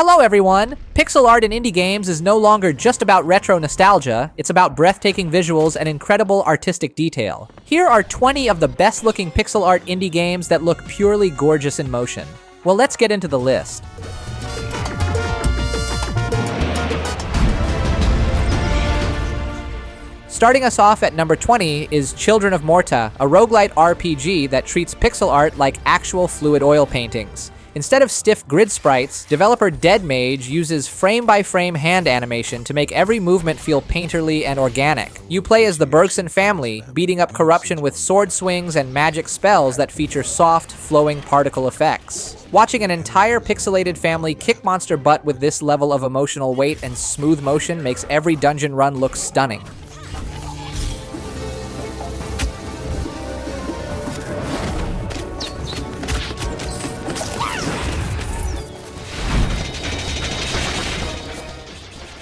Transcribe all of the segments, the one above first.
Hello everyone! Pixel art in indie games is no longer just about retro nostalgia, it's about breathtaking visuals and incredible artistic detail. Here are 20 of the best looking pixel art indie games that look purely gorgeous in motion. Well, let's get into the list. Starting us off at number 20 is Children of Morta, a roguelite RPG that treats pixel art like actual fluid oil paintings. Instead of stiff grid sprites, developer Dead Mage uses frame-by-frame hand animation to make every movement feel painterly and organic. You play as the Bergson family, beating up corruption with sword swings and magic spells that feature soft, flowing particle effects. Watching an entire pixelated family kick monster butt with this level of emotional weight and smooth motion makes every dungeon run look stunning.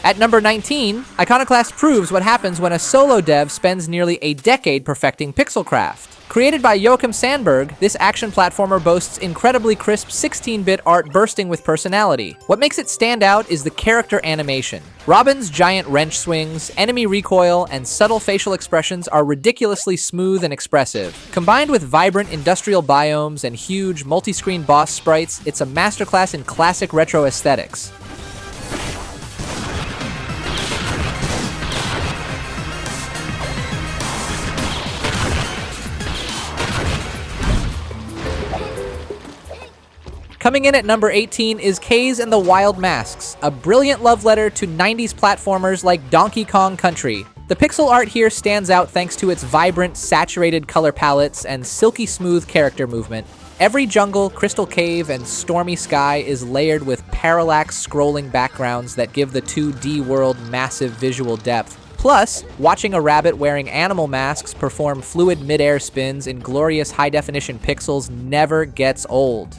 At number 19, Iconoclasts proves what happens when a solo dev spends nearly a decade perfecting pixelcraft. Created by Joachim Sandberg, this action platformer boasts incredibly crisp 16-bit art bursting with personality. What makes it stand out is the character animation. Robin's giant wrench swings, enemy recoil, and subtle facial expressions are ridiculously smooth and expressive. Combined with vibrant industrial biomes and huge multi-screen boss sprites, it's a masterclass in classic retro aesthetics. Coming in at number 18 is Kaze and the Wild Masks, a brilliant love letter to 90s platformers like Donkey Kong Country. The pixel art here stands out thanks to its vibrant, saturated color palettes and silky smooth character movement. Every jungle, crystal cave, and stormy sky is layered with parallax scrolling backgrounds that give the 2D world massive visual depth. Plus, watching a rabbit wearing animal masks perform fluid mid-air spins in glorious high-definition pixels never gets old.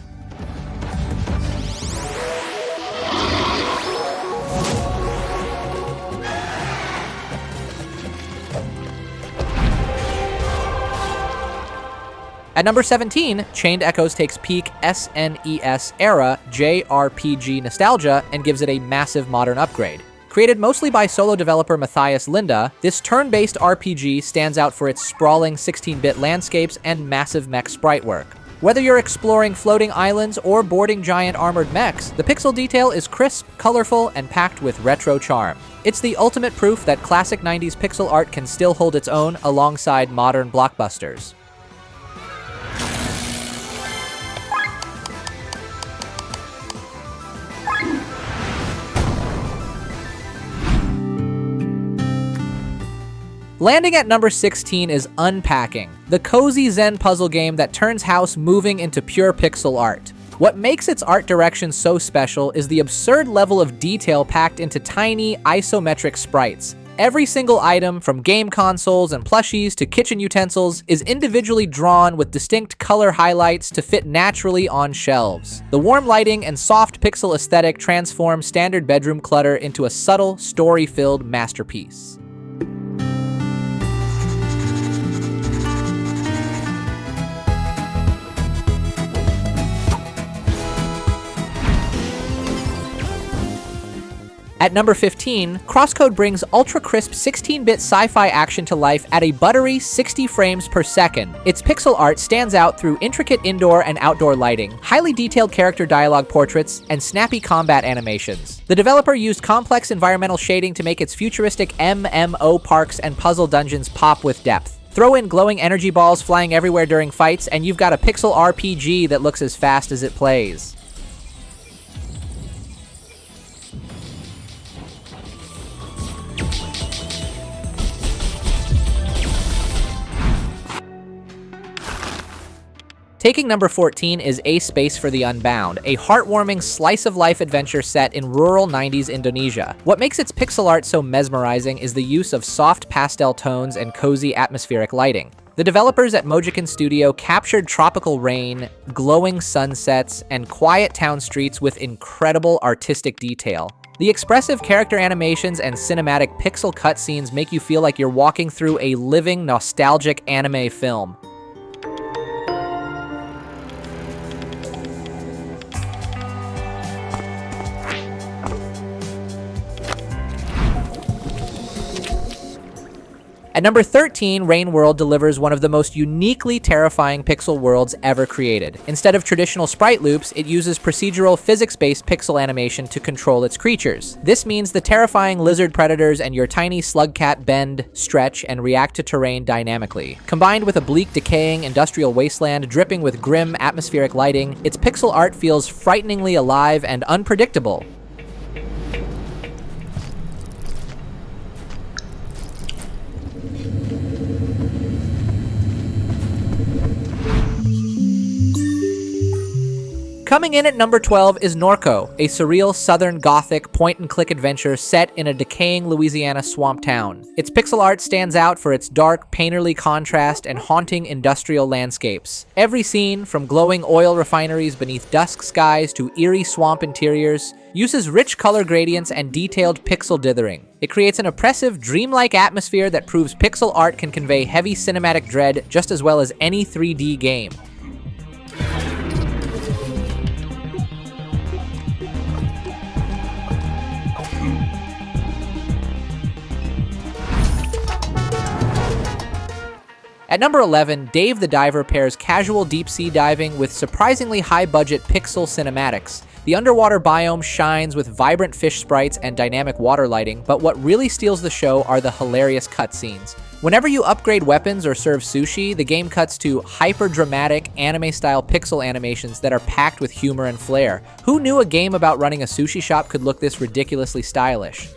At number 17, Chained Echoes takes peak SNES era JRPG nostalgia and gives it a massive modern upgrade. Created mostly by solo developer Matthias Linda, this turn-based RPG stands out for its sprawling 16-bit landscapes and massive mech sprite work. Whether you're exploring floating islands or boarding giant armored mechs, the pixel detail is crisp, colorful, and packed with retro charm. It's the ultimate proof that classic 90s pixel art can still hold its own alongside modern blockbusters. Landing at number 16 is Unpacking, the cozy Zen puzzle game that turns house moving into pure pixel art. What makes its art direction so special is the absurd level of detail packed into tiny, isometric sprites. Every single item, from game consoles and plushies to kitchen utensils, is individually drawn with distinct color highlights to fit naturally on shelves. The warm lighting and soft pixel aesthetic transform standard bedroom clutter into a subtle, story-filled masterpiece. At number 15, CrossCode brings ultra-crisp 16-bit sci-fi action to life at a buttery 60 frames per second. Its pixel art stands out through intricate indoor and outdoor lighting, highly detailed character dialogue portraits, and snappy combat animations. The developer used complex environmental shading to make its futuristic MMO parks and puzzle dungeons pop with depth. Throw in glowing energy balls flying everywhere during fights, and you've got a pixel RPG that looks as fast as it plays. Taking number 14 is A Space for the Unbound, a heartwarming slice-of-life adventure set in rural 90s Indonesia. What makes its pixel art so mesmerizing is the use of soft pastel tones and cozy atmospheric lighting. The developers at Mojican Studio captured tropical rain, glowing sunsets, and quiet town streets with incredible artistic detail. The expressive character animations and cinematic pixel cutscenes make you feel like you're walking through a living, nostalgic anime film. At number 13, Rain World delivers one of the most uniquely terrifying pixel worlds ever created. Instead of traditional sprite loops, it uses procedural physics-based pixel animation to control its creatures. This means the terrifying lizard predators and your tiny slug cat bend, stretch, and react to terrain dynamically. Combined with a bleak, decaying industrial wasteland dripping with grim atmospheric lighting, its pixel art feels frighteningly alive and unpredictable. Coming in at number 12 is NORCO, a surreal southern gothic point-and-click adventure set in a decaying Louisiana swamp town. Its pixel art stands out for its dark, painterly contrast and haunting industrial landscapes. Every scene, from glowing oil refineries beneath dusk skies to eerie swamp interiors, uses rich color gradients and detailed pixel dithering. It creates an oppressive, dreamlike atmosphere that proves pixel art can convey heavy cinematic dread just as well as any 3D game. At number 11, Dave the Diver pairs casual deep-sea diving with surprisingly high-budget pixel cinematics. The underwater biome shines with vibrant fish sprites and dynamic water lighting, but what really steals the show are the hilarious cutscenes. Whenever you upgrade weapons or serve sushi, the game cuts to hyper-dramatic, anime-style pixel animations that are packed with humor and flair. Who knew a game about running a sushi shop could look this ridiculously stylish?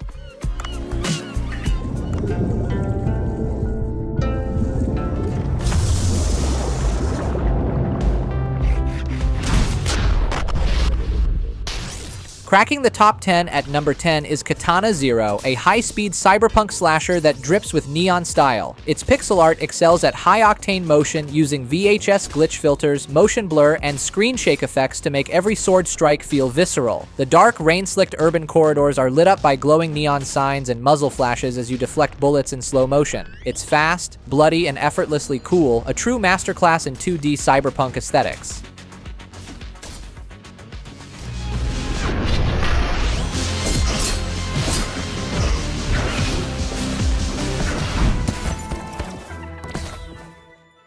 Cracking the top 10 at number 10 is Katana Zero, a high-speed cyberpunk slasher that drips with neon style. Its pixel art excels at high-octane motion using VHS glitch filters, motion blur, and screen shake effects to make every sword strike feel visceral. The dark, rain-slicked urban corridors are lit up by glowing neon signs and muzzle flashes as you deflect bullets in slow motion. It's fast, bloody, and effortlessly cool, a true masterclass in 2D cyberpunk aesthetics.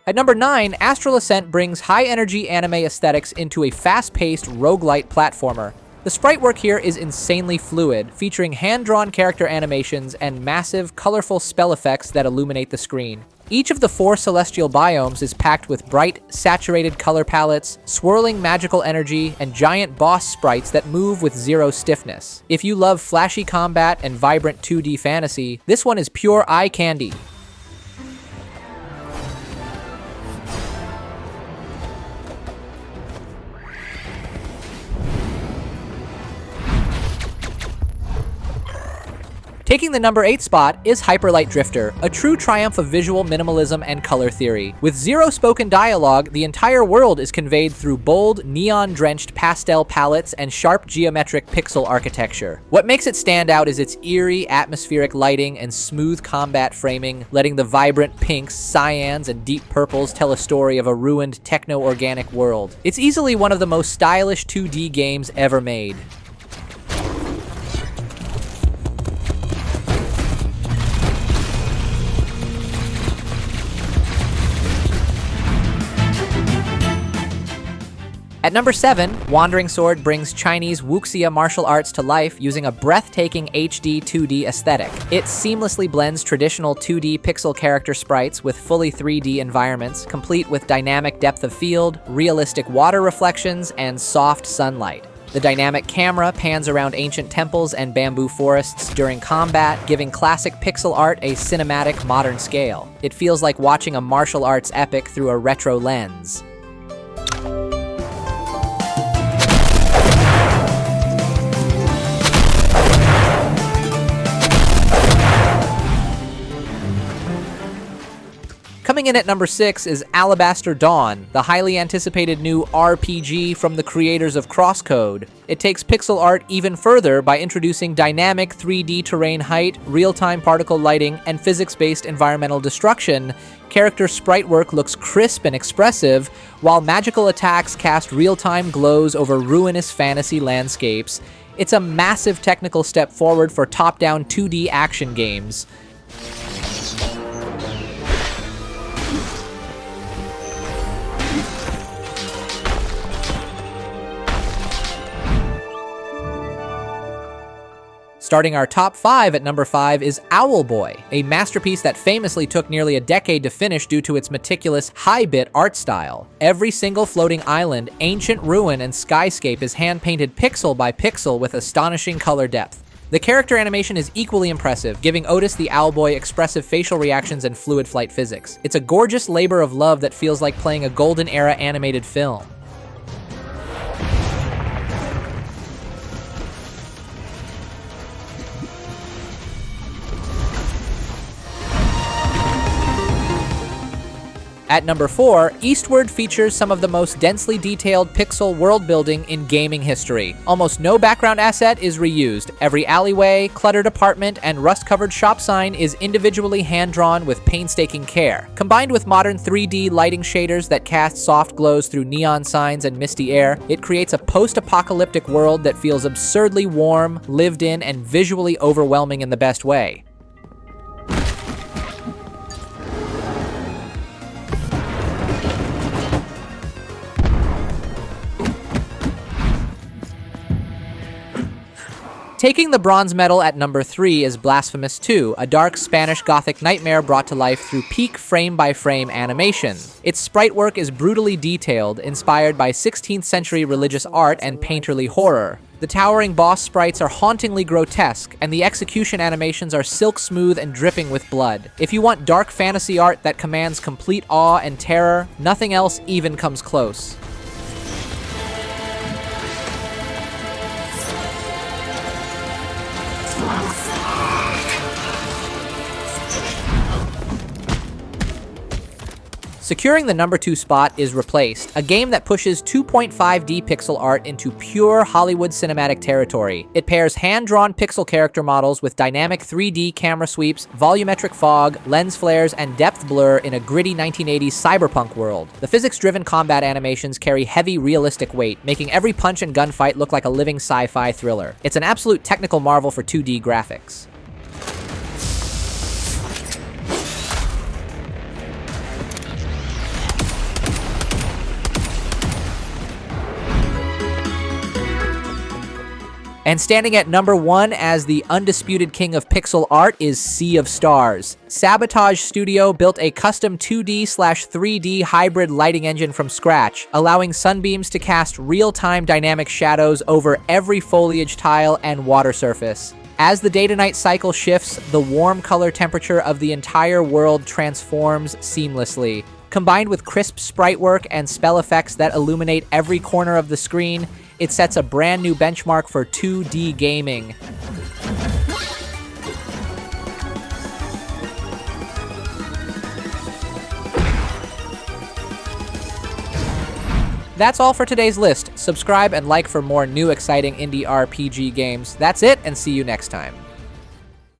At number 9, Astral Ascent brings high-energy anime aesthetics into a fast-paced, roguelite platformer. The sprite work here is insanely fluid, featuring hand-drawn character animations and massive, colorful spell effects that illuminate the screen. Each of the 4 celestial biomes is packed with bright, saturated color palettes, swirling magical energy, and giant boss sprites that move with zero stiffness. If you love flashy combat and vibrant 2D fantasy, this one is pure eye candy. Taking the number 8 spot is Hyperlight Drifter, a true triumph of visual minimalism and color theory. With zero spoken dialogue, the entire world is conveyed through bold, neon-drenched pastel palettes and sharp geometric pixel architecture. What makes it stand out is its eerie, atmospheric lighting and smooth combat framing, letting the vibrant pinks, cyans, and deep purples tell a story of a ruined, techno-organic world. It's easily one of the most stylish 2D games ever made. At number 7, Wandering Sword brings Chinese wuxia martial arts to life using a breathtaking HD 2D aesthetic. It seamlessly blends traditional 2D pixel character sprites with fully 3D environments, complete with dynamic depth of field, realistic water reflections, and soft sunlight. The dynamic camera pans around ancient temples and bamboo forests during combat, giving classic pixel art a cinematic, modern scale. It feels like watching a martial arts epic through a retro lens. Coming in at number 6 is Alabaster Dawn, the highly anticipated new RPG from the creators of CrossCode. It takes pixel art even further by introducing dynamic 3D terrain height, real-time particle lighting, and physics-based environmental destruction. Character sprite work looks crisp and expressive, while magical attacks cast real-time glows over ruinous fantasy landscapes. It's a massive technical step forward for top-down 2D action games. Starting our top 5 at number 5 is Owlboy, a masterpiece that famously took nearly a decade to finish due to its meticulous, high-bit art style. Every single floating island, ancient ruin, and skyscape is hand-painted pixel by pixel with astonishing color depth. The character animation is equally impressive, giving Otis the Owlboy expressive facial reactions and fluid flight physics. It's a gorgeous labor of love that feels like playing a golden-era animated film. At number 4, Eastward features some of the most densely detailed pixel world building in gaming history. Almost no background asset is reused. Every alleyway, cluttered apartment, and rust-covered shop sign is individually hand-drawn with painstaking care. Combined with modern 3D lighting shaders that cast soft glows through neon signs and misty air, it creates a post-apocalyptic world that feels absurdly warm, lived in, and visually overwhelming in the best way. Taking the bronze medal at number 3 is Blasphemous 2, a dark Spanish Gothic nightmare brought to life through peak frame-by-frame animation. Its sprite work is brutally detailed, inspired by 16th century religious art and painterly horror. The towering boss sprites are hauntingly grotesque, and the execution animations are silk smooth and dripping with blood. If you want dark fantasy art that commands complete awe and terror, nothing else even comes close. Securing the number 2 spot is Replaced, a game that pushes 2.5D pixel art into pure Hollywood cinematic territory. It pairs hand-drawn pixel character models with dynamic 3D camera sweeps, volumetric fog, lens flares, and depth blur in a gritty 1980s cyberpunk world. The physics-driven combat animations carry heavy, realistic weight, making every punch and gunfight look like a living sci-fi thriller. It's an absolute technical marvel for 2D graphics. And standing at number 1 as the undisputed king of pixel art is Sea of Stars. Sabotage Studio built a custom 2D/3D hybrid lighting engine from scratch, allowing sunbeams to cast real-time dynamic shadows over every foliage tile and water surface. As the day-to-night cycle shifts, the warm color temperature of the entire world transforms seamlessly. Combined with crisp sprite work and spell effects that illuminate every corner of the screen, it sets a brand new benchmark for 2D gaming. That's all for today's list. Subscribe and like for more new exciting indie RPG games. That's it, and see you next time.